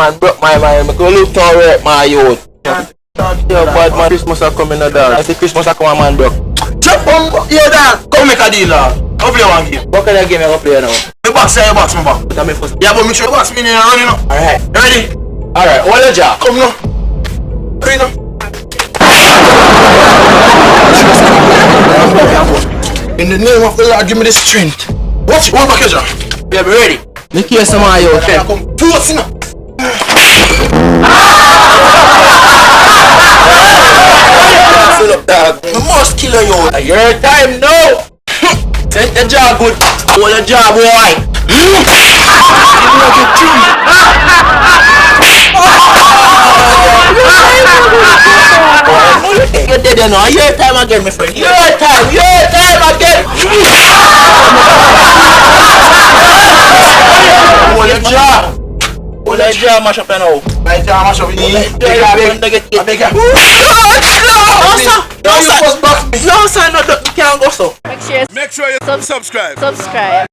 man, broke my mind. I could look to work my youth. Yeah, bad man, Christmas are coming now, dog. I say Christmas are coming, man, broke. Chop on, yeah, dog. Come make a deal, dog. How play one game? What kind of game you gonna play now? Me box, say you box, me box. Tell me first. Yeah, but make sure you box me in and running up. Alright. Ready? Alright, hold your jaw. Come now. Ready now. In the name of the Lord, give me the strength. Watch it, one back here. Yeah, be ready. Make you some of your friend. Come, force now. Fill up, dog. I must kill you. Your time now. Set the jaw good. Hold the jaw, boy. You're dead now. Your time again, my friend. Your time again. Hold the jaw. Hold the jaw, mash up now. My jaw mash up in here. I beg you. No, sir. No, sir, no, you can't go so. Make sure you subscribe.